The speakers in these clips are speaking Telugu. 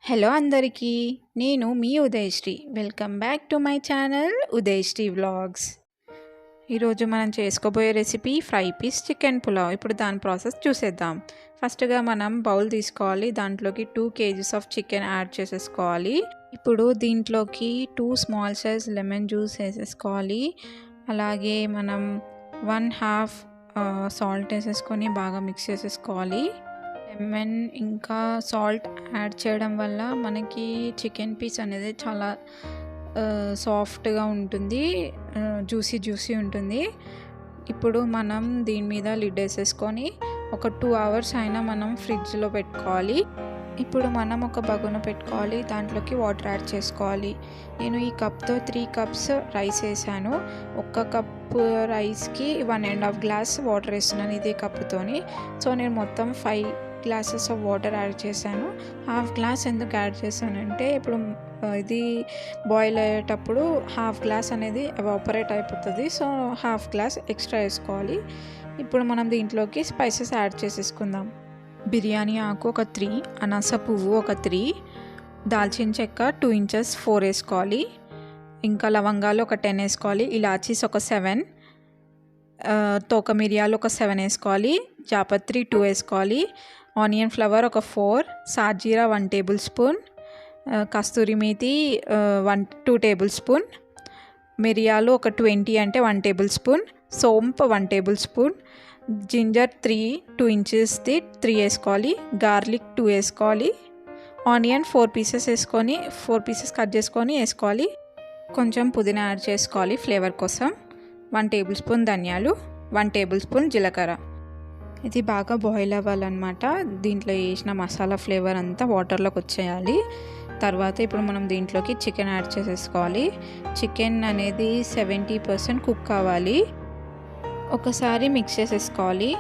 హలో అందరికీ, నేను మీ Udayasri. Welcome back to my channel Udayasri vlogs. ఈరోజు మనం చేసుకోబోయే recipe fry piece chicken pulao. ఇప్పుడు దాని ప్రాసెస్ చూసేద్దాం. ఫస్ట్గా మనం బౌల్ తీసుకోవాలి, దాంట్లోకి 2 kgs ఆఫ్ చికెన్ యాడ్ చేసేసుకోవాలి. ఇప్పుడు దీంట్లోకి 2 స్మాల్ సైజ్ లెమన్ జ్యూస్ వేసేసుకోవాలి. అలాగే మనం 1/2 సాల్ట్ వేసేసుకొని బాగా మిక్స్ చేసేసుకోవాలి. లెమన్ ఇంకా సాల్ట్ యాడ్ చేయడం వల్ల మనకి చికెన్ పీస్ అనేది చాలా సాఫ్ట్గా ఉంటుంది, జ్యూసీ ఉంటుంది. ఇప్పుడు మనం దీని మీద లిడ్ వేసేసుకొని ఒక 2 hours అయినా మనం ఫ్రిడ్జ్లో పెట్టుకోవాలి. ఇప్పుడు మనం ఒక బగోన పెట్టుకోవాలి, దాంట్లోకి వాటర్ యాడ్ చేసుకోవాలి. నేను ఈ కప్తో 3 cups రైస్ వేసాను. ఒక్క కప్ రైస్కి 1.5 glass వాటర్ వేస్తున్నాను ఇదే కప్పుతోని. సో నేను మొత్తం 5 glasses ఆఫ్ వాటర్ యాడ్ చేశాను. 1/2 glass ఎందుకు యాడ్ చేశానంటే ఇప్పుడు ఇది బాయిల్ అయ్యేటప్పుడు 1/2 glass అనేది ఎవాపరేట్ అయిపోతుంది. సో 1/2 glass ఎక్స్ట్రా వేసుకోవాలి. ఇప్పుడు మనం దీంట్లోకి స్పైసెస్ యాడ్ చేసేసుకుందాం. బిర్యానీ ఆకు ఒక 3, అనాస పువ్వు ఒక 3, దాల్చిన చెక్క 2 inches 4 వేసుకోవాలి. ఇంకా లవంగాలు ఒక 10 వేసుకోవాలి. ఇలాచీస్ ఒక 7, తోక మిరియాలు ఒక 7 వేసుకోవాలి. జాపత్రి 2 వేసుకోవాలి. ఆనియన్ ఫ్లవర్ ఒక 4, సాజీరా 1 tablespoon, కస్తూరి మేతి 2 tablespoon, మిరియాలు ఒక 20 అంటే 1 tablespoon, సోంపు 1 tablespoon, జింజర్ 2 inchesది 3 వేసుకోవాలి. గార్లిక్ 2 వేసుకోవాలి. ఆనియన్ 4 pieces వేసుకొని 4 pieces కట్ చేసుకొని వేసుకోవాలి. కొంచెం పుదీనా యాడ్ చేసుకోవాలి ఫ్లేవర్ కోసం. 1 tablespoon ధనియాలు, 1 tablespoon జీలకర్ర. ఇది బాగా బాయిల్ అవ్వాలన్నమాట. దీంట్లో వేసిన మసాలా ఫ్లేవర్ అంతా వాటర్లోకి వచ్చేయాలి. తర్వాత ఇప్పుడు మనం దీంట్లోకి చికెన్ యాడ్ చేసేసుకోవాలి. చికెన్ అనేది 70% కుక్ అవ్వాలి. ఒకసారి మిక్స్ చేసేసుకోవాలి.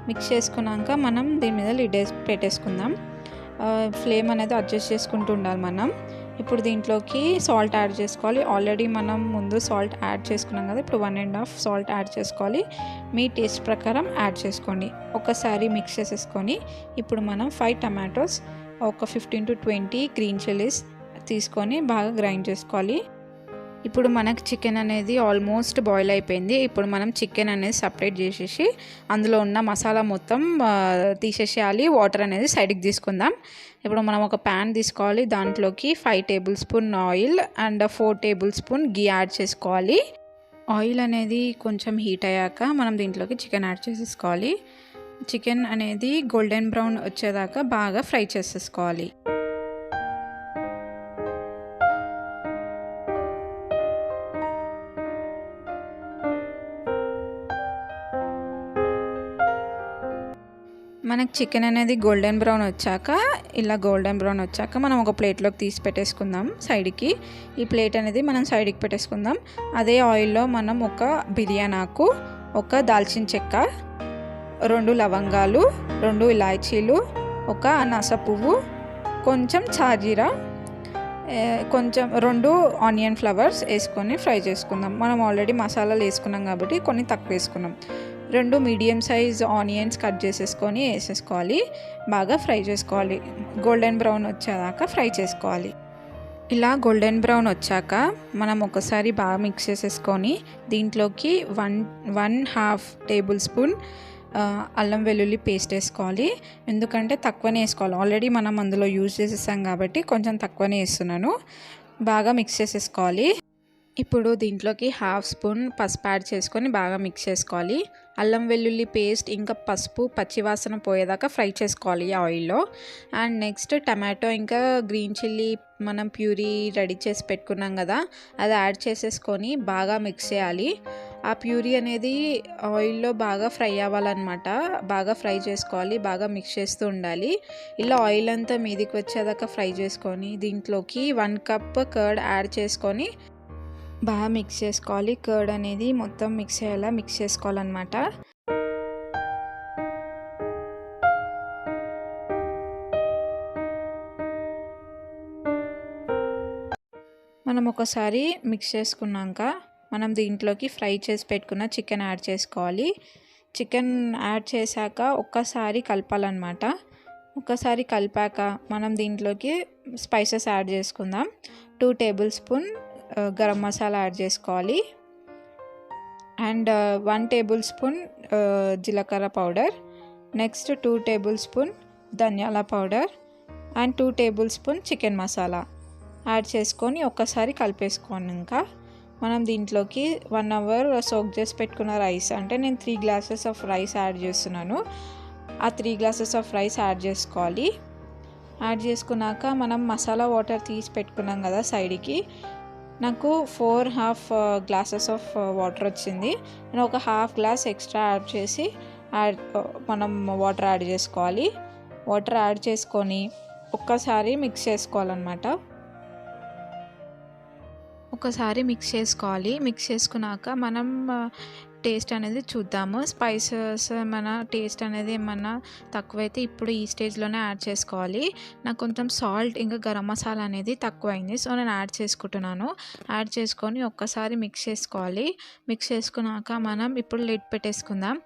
మిక్స్ చేసుకున్నాక మనం దీని మీద లిడ్ పెట్టేసుకుందాం. ఫ్లేమ్ అనేది అడ్జస్ట్ చేసుకుంటూ ఉండాలి మనం. ఇప్పుడు దీంట్లోకి సాల్ట్ యాడ్ చేసుకోవాలి. ఆల్రెడీ మనం ముందు సాల్ట్ యాడ్ చేసుకున్నాం కదా, ఇప్పుడు 1.5 సాల్ట్ యాడ్ చేసుకోవాలి. మీ టేస్ట్ ప్రకారం యాడ్ చేసుకోండి. ఒకసారి మిక్స్ చేసేసుకొని ఇప్పుడు మనం 5 tomatoes, ఒక 15 to 20 గ్రీన్ చిల్లీస్ తీసుకొని బాగా గ్రైండ్ చేసుకోవాలి. ఇప్పుడు మనకు చికెన్ అనేది ఆల్మోస్ట్ బాయిల్ అయిపోయింది. ఇప్పుడు మనం చికెన్ అనేది సపరేట్ చేసేసి అందులో ఉన్న మసాలా మొత్తం తీసేసేయాలి. వాటర్ అనేది సైడ్కి తీసుకుందాం. ఇప్పుడు మనం ఒక ప్యాన్ తీసుకోవాలి, దాంట్లోకి 5 tablespoon oil and 4 tablespoon ghee add చేసుకోవాలి. ఆయిల్ అనేది కొంచెం హీట్ అయ్యాక మనం దీంట్లోకి చికెన్ యాడ్ చేసేసుకోవాలి. చికెన్ అనేది గోల్డెన్ బ్రౌన్ వచ్చేదాకా బాగా ఫ్రై చేసేసుకోవాలి. మనకు చికెన్ అనేది గోల్డెన్ బ్రౌన్ వచ్చాక మనం ఒక ప్లేట్లోకి తీసి పెట్టేసుకుందాం సైడ్కి. ఈ ప్లేట్ అనేది మనం సైడ్కి పెట్టేసుకుందాం. అదే ఆయిల్లో మనం ఒక బిర్యానీ ఆకు, ఒక దాల్చిన చెక్క, 2 లవంగాలు, 2 ఇలాచీలు, ఒక అనాస పువ్వు, కొంచెం సాజీరా, కొంచెం 2 ఆనియన్ ఫ్లవర్స్ వేసుకొని ఫ్రై చేసుకుందాం. మనం ఆల్రెడీ మసాలాలు వేసుకున్నాం కాబట్టి కొన్ని తక్కువ వేసుకున్నాం. 2 మీడియం సైజ్ ఆనియన్స్ కట్ చేసేసుకొని వేసేసుకోవాలి. బాగా ఫ్రై చేసుకోవాలి. గోల్డెన్ బ్రౌన్ వచ్చేదాకా ఫ్రై చేసుకోవాలి. ఇలా గోల్డెన్ బ్రౌన్ వచ్చాక మనం ఒకసారి బాగా మిక్స్ చేసేసుకొని దీంట్లోకి 1.5 tablespoon అల్లం వెల్లుల్లి పేస్ట్ వేసుకోవాలి. ఎందుకంటే తక్కువనే వేసుకోవాలి, ఆల్రెడీ మనం అందులో యూజ్ చేసేసాం కాబట్టి కొంచెం తక్కువనే వేస్తున్నాను. బాగా మిక్స్ చేసేసుకోవాలి. ఇప్పుడు దీంట్లోకి 1/2 spoon పసుపు యాడ్ చేసుకొని బాగా మిక్స్ చేసుకోవాలి. అల్లం వెల్లుల్లి పేస్ట్ ఇంకా పసుపు పచ్చివాసన పోయేదాకా ఫ్రై చేసుకోవాలి ఈ ఆయిల్లో. అండ్ నెక్స్ట్ టమాటో ఇంకా గ్రీన్ చిల్లీ మనం ప్యూరీ రెడీ చేసి పెట్టుకున్నాం కదా, అది యాడ్ చేసేసుకొని బాగా మిక్స్ చేయాలి. ఆ ప్యూరీ అనేది ఆయిల్లో బాగా ఫ్రై అవ్వాలన్నమాట. బాగా ఫ్రై చేసుకోవాలి, బాగా మిక్స్ చేస్తూ ఉండాలి. ఇలా ఆయిల్ అంతా మీదికి వచ్చేదాకా ఫ్రై చేసుకొని దీంట్లోకి 1 cup కర్డ్ యాడ్ చేసుకొని బాగా మిక్స్ చేసుకోవాలి. కర్డ్ అనేది మొత్తం మిక్స్ అయ్యేలా మిక్స్ చేసుకోవాలన్నమాట. మనం ఒకసారి మిక్స్ చేసుకున్నాక మనం దీంట్లోకి ఫ్రై చేసి పెట్టుకున్న చికెన్ యాడ్ చేసుకోవాలి. చికెన్ యాడ్ చేశాక ఒక్కసారి కలపాలన్నమాట. ఒకసారి కలిపాక మనం దీంట్లోకి స్పైసెస్ యాడ్ చేసుకుందాం. 2 table spoon garam masala add చేసుకోవాలి అండ్ 1 టేబుల్ స్పూన్ జీలకర్ర పౌడర్, నెక్స్ట్ 2 టేబుల్ స్పూన్ ధనియాల powder and 2 table spoon chicken masala add చేసుకొని ఒక్కసారి కలిపేసుకున్నాక మనం దీంట్లోకి 1 అవర్ సోక్ చేసి పెట్టుకున్న రైస్, అంటే నేను 3 గ్లాసెస్ ఆఫ్ రైస్ యాడ్ చేస్తున్నాను, ఆ 3 గ్లాసెస్ ఆఫ్ రైస్ యాడ్ చేసుకోవాలి. యాడ్ చేసుకున్నాక మనం మసాలా వాటర్ తీసి పెట్టుకున్నాం కదా సైడ్కి, నాకు 4.5 గ్లాసెస్ ఆఫ్ వాటర్ వచ్చింది. నేను ఒక హాఫ్ గ్లాస్ ఎక్స్ట్రా యాడ్ చేసి మనం వాటర్ యాడ్ చేసుకోవాలి. వాటర్ యాడ్ చేసుకొని ఒక్కసారి మిక్స్ చేసుకోవాలన్నమాట. ఒకసారి మిక్స్ చేసుకున్నాక మనం టేస్ట్ అనేది చూద్దాము. స్పైసెస్ మన టేస్ట్ అనేది ఏమన్నా తక్కువైతే ఇప్పుడు ఈ స్టేజ్లోనే యాడ్ చేసుకోవాలి. నాకు కొంచెం సాల్ట్ ఇంకా గరం మసాలా అనేది తక్కువైంది, సో నేను యాడ్ చేసుకుంటున్నాను. యాడ్ చేసుకొని ఒక్కసారి మిక్స్ చేసుకోవాలి. మిక్స్ చేసుకున్నాక మనం ఇప్పుడు లిడ్ పెట్టేసుకుందాం.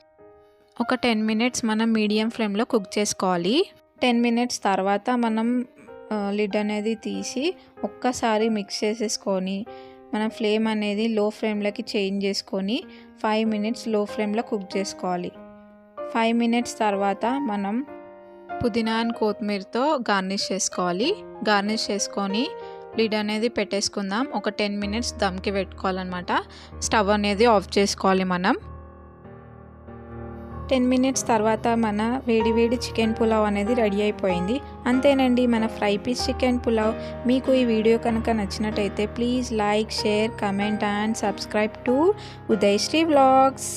ఒక 10 మినిట్స్ మనం మీడియం ఫ్లేమ్లో కుక్ చేసుకోవాలి. 10 మినిట్స్ తర్వాత మనం లిడ్ అనేది తీసి ఒక్కసారి మిక్స్ చేసేసుకొని మనం ఫ్లేమ్ అనేది లో ఫ్లేమ్లోకి చేంజ్ చేసుకొని 5 మినిట్స్ లో ఫ్లేమ్లో కుక్ చేసుకోవాలి. 5 మినిట్స్ తర్వాత మనం పుదీనా అండ్ కొత్తిమీరతో గార్నిష్ చేసుకోవాలి. గార్నిష్ చేసుకొని లిడ్ అనేది పెట్టేసుకుందాం. ఒక 10 మినిట్స్ దమ్కి పెట్టుకోవాలన్నమాట. స్టవ్ అనేది ఆఫ్ చేసుకోవాలి మనం. 10 మినిట్స్ తర్వాత మన వేడి చికెన్ పులావ్ అనేది రెడీ అయిపోయింది. అంతేనండి, మన ఫ్రై పీస్ చికెన్ పులావ్. మీకు ఈ వీడియో కనుక నచ్చినట్టయితే please like, share, comment and subscribe to Udayasri vlogs.